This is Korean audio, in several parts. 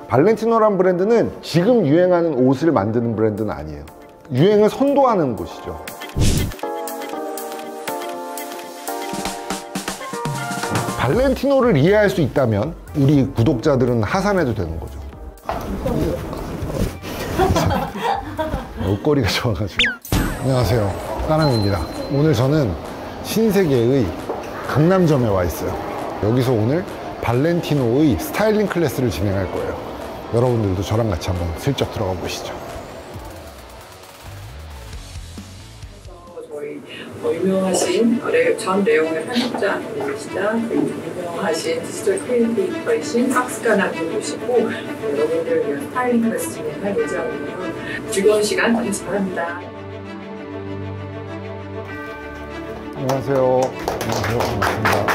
발렌티노란 브랜드는 지금 유행하는 옷을 만드는 브랜드는 아니에요. 유행을 선도하는 곳이죠. 발렌티노를 이해할 수 있다면 우리 구독자들은 하산해도 되는 거죠. 옷걸이가 좋아가지고. 안녕하세요, 까남입니다. 오늘 저는 신세계의 강남점에 와 있어요. 여기서 오늘 발렌티노의 스타일링 클래스를 진행할 거예요. 여러분들도 저랑 같이 한번 슬쩍 들어가 보시죠. 유명하신 전 레옹의 편집자님이시자 유명하신 디지털 크리에이터이신 박스가나님 모시고 여러분들을 위한 스타일링 클래스 진행할 예정이고요. 즐거운 시간 되시기 바랍니다. 안녕하세요. 안녕하세요. 반갑습니다.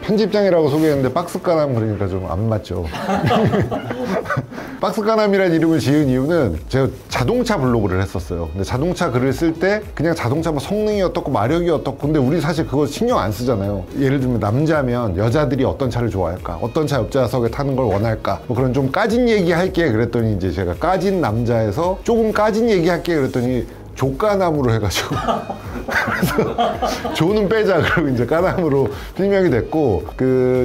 편집장이라고 소개했는데 박스가남 그러니까 좀 안 맞죠. 박스가남이라는 이름을 지은 이유는 제가 자동차 블로그를 했었어요. 근데 자동차 글을 쓸 때 그냥 자동차 뭐 성능이 어떻고 마력이 어떻고, 근데 우리 사실 그거 신경 안 쓰잖아요. 예를 들면 남자면 여자들이 어떤 차를 좋아할까, 어떤 차 옆좌석에 타는 걸 원할까, 뭐 그런 좀 까진 얘기 할게 그랬더니 이제 제가 까진 남자에서 조금 까진 얘기 할게 그랬더니 조까남으로 해가지고 그래서 조는 빼자 그러고 이제 까남으로 필명이 됐고,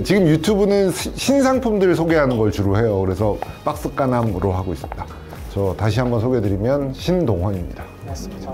지금 유튜브는 신상품들 소개하는 걸 주로 해요. 그래서 박스까남으로 하고 있습니다. 저 다시 한번 소개해드리면 신동헌입니다. 맞습니다.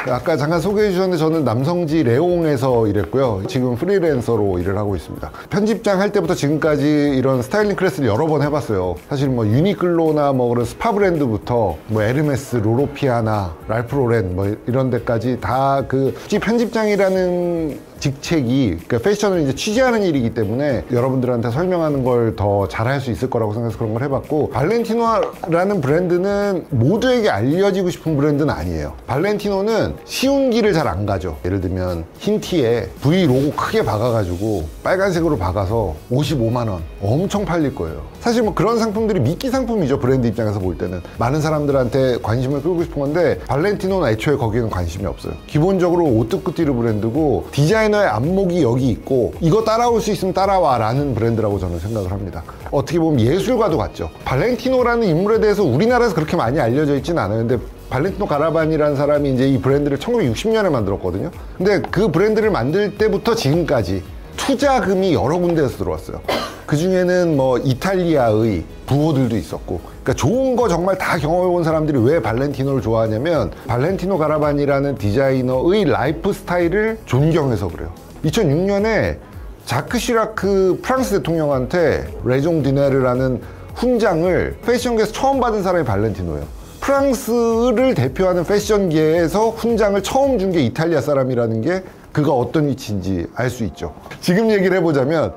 아까 잠깐 소개해 주셨는데 저는 남성지 레옹에서 일했고요. 지금 프리랜서로 일을 하고 있습니다. 편집장 할 때부터 지금까지 이런 스타일링 클래스를 여러 번 해봤어요. 사실 뭐 유니클로나 뭐 그런 스파 브랜드부터 뭐 에르메스, 로로피아나, 랄프 로렌 뭐 이런 데까지 다 굳이 편집장이라는 직책이, 그러니까 패션을 이제 취재하는 일이기 때문에 여러분들한테 설명하는 걸 더 잘할 수 있을 거라고 생각해서 그런 걸 해봤고, 발렌티노라는 브랜드는 모두에게 알려지고 싶은 브랜드는 아니에요. 발렌티노는 쉬운 길을 잘 안 가죠. 예를 들면 흰 티에 V 로고 크게 박아가지고 빨간색으로 박아서 55만 원 엄청 팔릴 거예요. 사실 뭐 그런 상품들이 미끼 상품이죠. 브랜드 입장에서 볼 때는 많은 사람들한테 관심을 끌고 싶은 건데, 발렌티노는 애초에 거기에는 관심이 없어요. 기본적으로 오뚜꾸티르 브랜드고, 디자이너의 안목이 여기 있고 이거 따라올 수 있으면 따라와 라는 브랜드라고 저는 생각을 합니다. 어떻게 보면 예술가도 같죠. 발렌티노라는 인물에 대해서 우리나라에서 그렇게 많이 알려져 있지는 않아요. 근데 발렌티노 가라반이라는 사람이 이제 이 브랜드를 1960년에 만들었거든요. 근데 그 브랜드를 만들 때부터 지금까지 투자금이 여러 군데에서 들어왔어요. 그 중에는 뭐 이탈리아의 부호들도 있었고, 그러니까 좋은 거 정말 다 경험해본 사람들이 왜 발렌티노를 좋아하냐면 발렌티노 가라반이라는 디자이너의 라이프 스타일을 존경해서 그래요. 2006년에 자크 시라크 프랑스 대통령한테 레종 디네르라는 훈장을 패션계에서 처음 받은 사람이 발렌티노예요. 프랑스를 대표하는 패션계에서 훈장을 처음 준 게 이탈리아 사람이라는 게 그가 어떤 위치인지 알 수 있죠. 지금 얘기를 해보자면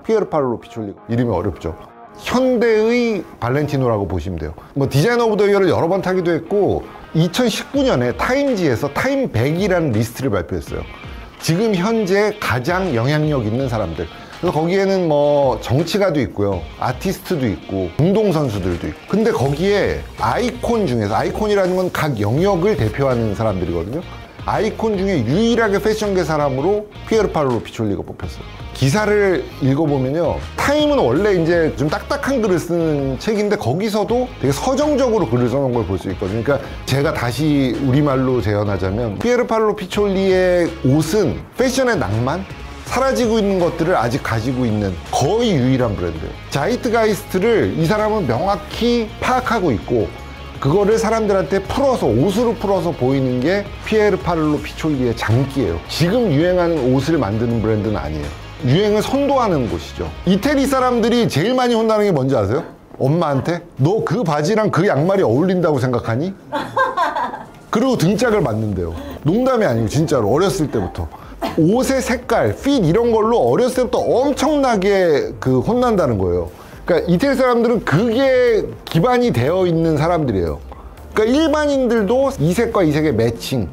피에르파올로 피촐리, 이름이 어렵죠. 현대의 발렌티노라고 보시면 돼요. 뭐 디자이너 오브 더 이어를 여러 번 타기도 했고, 2019년에 타임지에서 타임 100이라는 리스트를 발표했어요. 지금 현재 가장 영향력 있는 사람들. 그래서 거기에는 뭐 정치가도 있고요, 아티스트도 있고, 운동선수들도 있고. 근데 거기에 아이콘 중에서, 아이콘이라는 건 각 영역을 대표하는 사람들이거든요. 아이콘 중에 유일하게 패션계 사람으로 피에르파올로 피촐리가 뽑혔어요. 기사를 읽어보면요, 타임은 원래 이제 좀 딱딱한 글을 쓰는 책인데 거기서도 되게 서정적으로 글을 써놓은 걸 볼 수 있거든요. 그러니까 제가 다시 우리말로 재현하자면 피에르파올로 피촐리의 옷은 패션의 낭만? 사라지고 있는 것들을 아직 가지고 있는 거의 유일한 브랜드예요. 자이트가이스트를 이 사람은 명확히 파악하고 있고, 그거를 사람들한테 풀어서, 옷으로 풀어서 보이는 게 피에르파올로 피촐리의 장기예요. 지금 유행하는 옷을 만드는 브랜드는 아니에요. 유행을 선도하는 곳이죠. 이태리 사람들이 제일 많이 혼나는 게 뭔지 아세요? 엄마한테 너 그 바지랑 그 양말이 어울린다고 생각하니? 그리고 등짝을 맞는데요. 농담이 아니고 진짜로 어렸을 때부터 옷의 색깔, 핏 이런 걸로 어렸을 때부터 엄청나게 혼난다는 거예요. 그러니까 이태리 사람들은 그게 기반이 되어 있는 사람들이에요. 그러니까 일반인들도 이 색과 이 색의 매칭,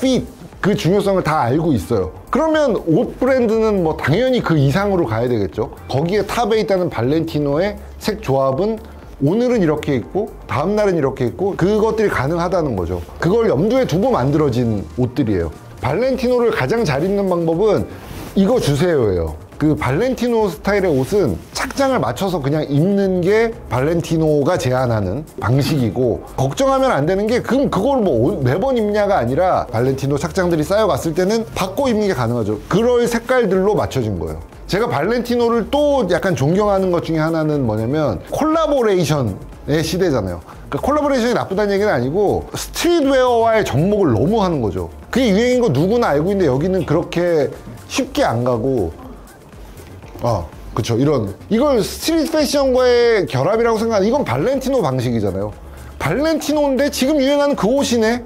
핏, 그 중요성을 다 알고 있어요. 그러면 옷 브랜드는 뭐 당연히 그 이상으로 가야 되겠죠. 거기에 탑에 있다는 발렌티노의 색 조합은 오늘은 이렇게 입고 다음날은 이렇게 입고, 그것들이 가능하다는 거죠. 그걸 염두에 두고 만들어진 옷들이에요. 발렌티노를 가장 잘 입는 방법은 이거 주세요예요. 그 발렌티노 스타일의 옷은 착장을 맞춰서 그냥 입는 게 발렌티노가 제안하는 방식이고, 걱정하면 안 되는 게 그럼 그걸 뭐 매번 입냐가 아니라 발렌티노 착장들이 쌓여갔을 때는 바꿔 입는 게 가능하죠. 그럴 색깔들로 맞춰진 거예요. 제가 발렌티노를 또 약간 존경하는 것 중에 하나는 뭐냐면 콜라보레이션의 시대잖아요. 그러니까 콜라보레이션이 나쁘다는 얘기는 아니고 스트릿웨어와의 접목을 너무 하는 거죠. 그게 유행인 거 누구나 알고 있는데 여기는 그렇게 쉽게 안 가고, 그쵸, 이걸 스트릿 패션과의 결합이라고 생각하는, 이건 발렌티노 방식이잖아요. 발렌티노인데 지금 유행하는 그 옷이네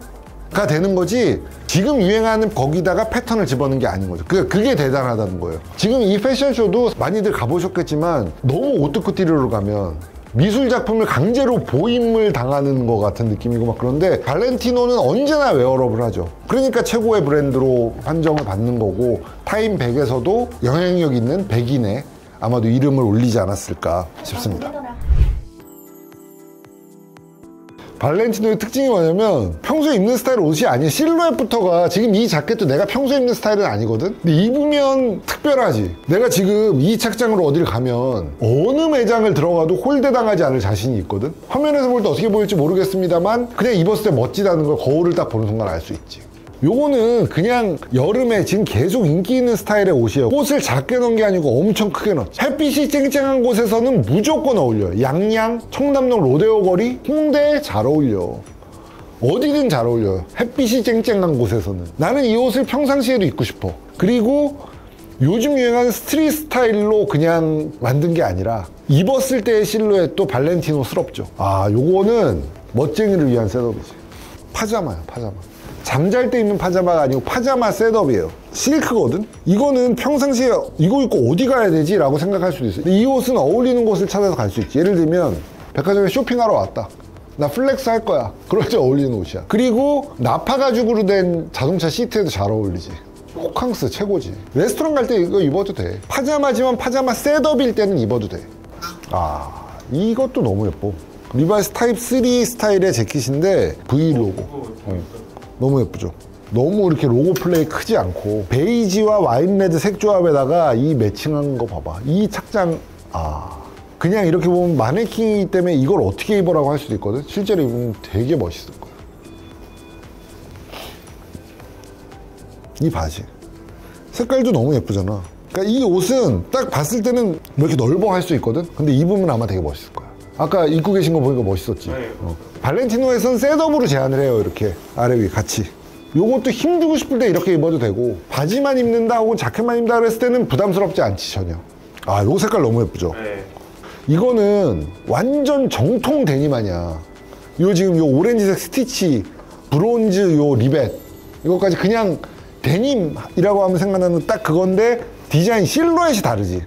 가 되는 거지, 지금 유행하는 거기다가 패턴을 집어넣는 게 아닌 거죠. 그게 대단하다는 거예요. 지금 이 패션쇼도 많이들 가보셨겠지만 너무 오뚜쿠티르로 가면 미술 작품을 강제로 보임을 당하는 것 같은 느낌이고 막 그런데, 발렌티노는 언제나 웨어러블 하죠. 그러니까 최고의 브랜드로 판정을 받는 거고, 타임 100에서도 영향력 있는 100인에 아마도 이름을 올리지 않았을까 싶습니다. 발렌티노의 특징이 뭐냐면 평소에 입는 스타일 옷이 아니에요. 실루엣부터가, 지금 이 자켓도 내가 평소에 입는 스타일은 아니거든. 근데 입으면 특별하지. 내가 지금 이 착장으로 어딜 가면 어느 매장을 들어가도 홀대당하지 않을 자신이 있거든. 화면에서 볼 때 어떻게 보일지 모르겠습니다만 그냥 입었을 때 멋지다는 걸 거울을 딱 보는 순간 알 수 있지. 요거는 그냥 여름에 지금 계속 인기 있는 스타일의 옷이에요. 꽃을 작게 넣은 게 아니고 엄청 크게 넣었지. 햇빛이 쨍쨍한 곳에서는 무조건 어울려요. 양양, 청담동 로데오 거리, 홍대에 잘 어울려. 어디든 잘 어울려요. 햇빛이 쨍쨍한 곳에서는. 나는 이 옷을 평상시에도 입고 싶어. 그리고 요즘 유행하는 스트릿 스타일로 그냥 만든 게 아니라 입었을 때의 실루엣도 발렌티노스럽죠. 요거는 멋쟁이를 위한 셋업이지. 파자마야, 파자마. 잠잘 때 입는 파자마가 아니고 파자마 셋업이에요. 실크거든? 이거는 평상시에 이거 입고 어디 가야 되지? 라고 생각할 수도 있어요. 근데 이 옷은 어울리는 곳을 찾아서 갈 수 있지. 예를 들면 백화점에 쇼핑하러 왔다. 나 플렉스 할 거야. 그럴 때 어울리는 옷이야. 그리고 나파 가죽으로 된 자동차 시트에도 잘 어울리지. 호캉스 최고지. 레스토랑 갈 때 이거 입어도 돼. 파자마지만 파자마 셋업일 때는 입어도 돼. 이것도 너무 예뻐. 리바이스 타입 3 스타일의 재킷인데 V 로고. 너무 예쁘죠. 너무 이렇게 로고 플레이 크지 않고 베이지와 와인레드 색 조합에다가 이 매칭한 거 봐봐. 이 착장, 그냥 이렇게 보면 마네킹이기 때문에 이걸 어떻게 입으라고 할 수도 있거든. 실제로 입으면 되게 멋있을 거야. 이 바지 색깔도 너무 예쁘잖아. 그러니까 이 옷은 딱 봤을 때는 뭐 이렇게 넓어 할 수 있거든. 근데 입으면 아마 되게 멋있을 거야. 아까 입고 계신 거 보니까 멋있었지. 발렌티노에선 셋업으로 제안을 해요. 이렇게 아래 위 같이. 요것도 힘주고 싶을 때 이렇게 입어도 되고, 바지만 입는다 혹은 자켓만 입는다 그랬을 때는 부담스럽지 않지 전혀. 요 색깔 너무 예쁘죠. 이거는 완전 정통 데님 아니야. 요 지금 요 오렌지색 스티치, 브론즈 요 리벳, 이것까지 그냥 데님이라고 하면 생각나는 딱 그건데, 디자인 실루엣이 다르지.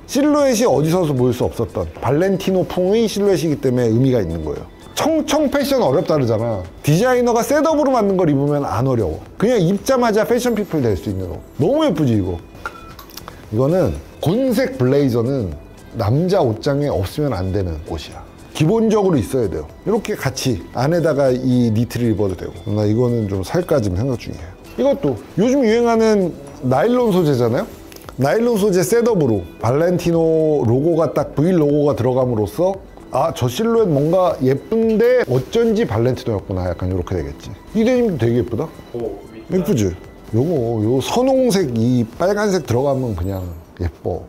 실루엣이 어디서도 보일 수 없었던 발렌티노풍의 실루엣이기 때문에 의미가 있는 거예요. 청청 패션 어렵다 그러잖아. 디자이너가 셋업으로 만든 걸 입으면 안 어려워. 그냥 입자마자 패션 피플 될 수 있는 옷. 너무 예쁘지 이거. 이거는 곤색 블레이저는 남자 옷장에 없으면 안 되는 옷이야. 기본적으로 있어야 돼요. 이렇게 같이 안에다가 이 니트를 입어도 되고. 나 이거는 좀 살까 지금 생각 중이에요. 이것도 요즘 유행하는 나일론 소재잖아요. 나일론 소재 셋업으로 발렌티노 로고가 딱 V 로고가 들어감으로써 저 실루엣 뭔가 예쁜데 어쩐지 발렌티노였구나, 약간 이렇게 되겠지. 이 데님도 되게 예쁘다. 예쁘지? 요 선홍색 이 빨간색 들어가면 그냥 예뻐.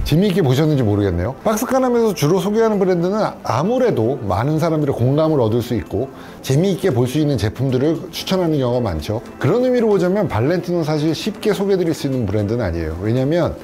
재미있게 보셨는지 모르겠네요. 박스카남에서 주로 소개하는 브랜드는 아무래도 많은 사람들의 공감을 얻을 수 있고 재미있게 볼 수 있는 제품들을 추천하는 경우가 많죠. 그런 의미로 보자면 발렌티노는 사실 쉽게 소개해드릴 수 있는 브랜드는 아니에요. 왜냐면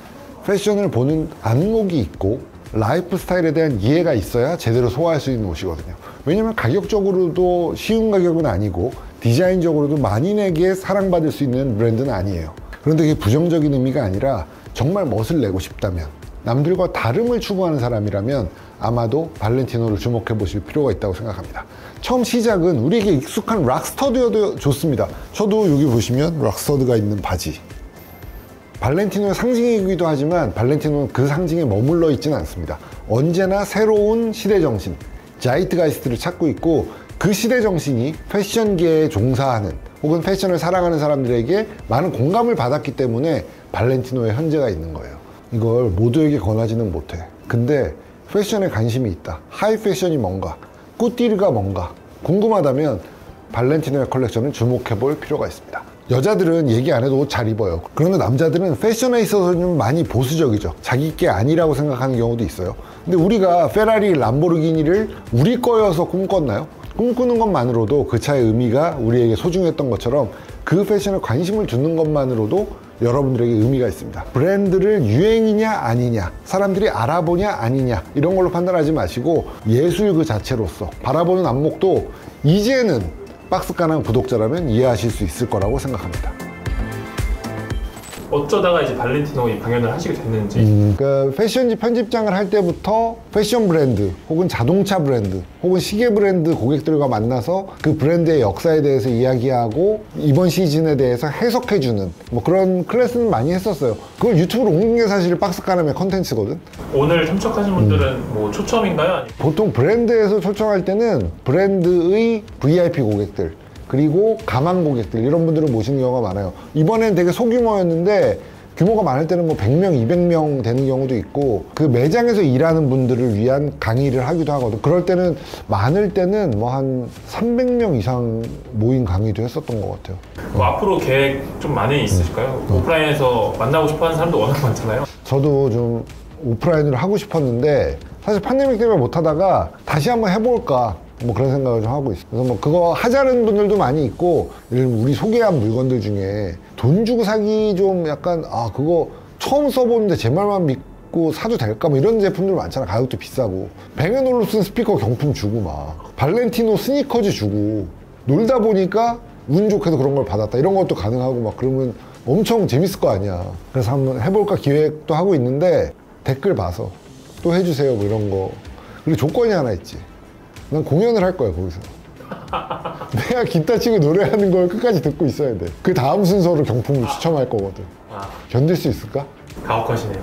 패션을 보는 안목이 있고 라이프 스타일에 대한 이해가 있어야 제대로 소화할 수 있는 옷이거든요. 왜냐면 가격적으로도 쉬운 가격은 아니고 디자인적으로도 만인에게 사랑받을 수 있는 브랜드는 아니에요. 그런데 그게 부정적인 의미가 아니라 정말 멋을 내고 싶다면, 남들과 다름을 추구하는 사람이라면 아마도 발렌티노를 주목해 보실 필요가 있다고 생각합니다. 처음 시작은 우리에게 익숙한 락스터드여도 좋습니다. 저도 여기 보시면 락스터드가 있는 바지, 발렌티노의 상징이기도 하지만 발렌티노는 그 상징에 머물러 있지는 않습니다. 언제나 새로운 시대정신, 자이트가이스트를 찾고 있고, 그 시대정신이 패션계에 종사하는 혹은 패션을 사랑하는 사람들에게 많은 공감을 받았기 때문에 발렌티노의 현재가 있는 거예요. 이걸 모두에게 권하지는 못해. 근데 패션에 관심이 있다, 하이 패션이 뭔가, 꾸띠르가 뭔가 궁금하다면 발렌티노의 컬렉션을 주목해 볼 필요가 있습니다. 여자들은 얘기 안 해도 옷 잘 입어요. 그런데 남자들은 패션에 있어서 좀 많이 보수적이죠. 자기 게 아니라고 생각하는 경우도 있어요. 근데 우리가 페라리, 람보르기니를 우리 거여서 꿈꿨나요? 꿈꾸는 것만으로도 그 차의 의미가 우리에게 소중했던 것처럼 그 패션에 관심을 두는 것만으로도 여러분들에게 의미가 있습니다. 브랜드를 유행이냐 아니냐, 사람들이 알아보냐 아니냐, 이런 걸로 판단하지 마시고 예술 그 자체로서 바라보는 안목도 이제는 박스가난 구독자라면 이해하실 수 있을 거라고 생각합니다. 어쩌다가 이제 발렌티노 이 방연을 하시게 됐는지. 그러니까 패션지 편집장을 할 때부터 패션 브랜드 혹은 자동차 브랜드 혹은 시계 브랜드 고객들과 만나서 그 브랜드의 역사에 대해서 이야기하고 이번 시즌에 대해서 해석해주는 뭐 그런 클래스는 많이 했었어요. 그걸 유튜브로 옮긴 게 사실 박스가남의 컨텐츠거든. 오늘 참석하신 분들은 뭐 초점인가요? 아니면 보통 브랜드에서 초청할 때는 브랜드의 VIP 고객들, 그리고 가망 고객들, 이런 분들을 모시는 경우가 많아요. 이번엔 되게 소규모였는데 규모가 많을 때는 뭐 100명, 200명 되는 경우도 있고, 그 매장에서 일하는 분들을 위한 강의를 하기도 하거든. 그럴 때는 많을 때는 뭐 한 300명 이상 모인 강의도 했었던 것 같아요. 뭐 앞으로 계획 좀 많이 있으실까요? 오프라인에서 만나고 싶어하는 사람도 워낙 많잖아요. 저도 좀 오프라인으로 하고 싶었는데 사실 팬데믹 때문에 못 하다가 다시 한번 해볼까 뭐 그런 생각을 좀 하고 있어요. 그래서 뭐 그거 하자는 분들도 많이 있고, 예를 들면 우리 소개한 물건들 중에 돈 주고 사기 좀 약간 그거 처음 써보는데 제 말만 믿고 사도 될까 뭐 이런 제품들 많잖아. 가격도 비싸고, 뱅앤올루슨 스피커 경품 주고 막 발렌티노 스니커즈 주고, 놀다 보니까 운 좋게도 그런 걸 받았다 이런 것도 가능하고 막 그러면 엄청 재밌을 거 아니야. 그래서 한번 해볼까 기획도 하고 있는데 댓글 봐서 또 해주세요 뭐 이런 거. 그리고 조건이 하나 있지. 난 공연을 할 거야 거기서. 내가 기타 치고 노래하는 걸 끝까지 듣고 있어야 돼. 그 다음 순서로 경품을 추첨할 거거든. 견딜 수 있을까? 가혹하시네요.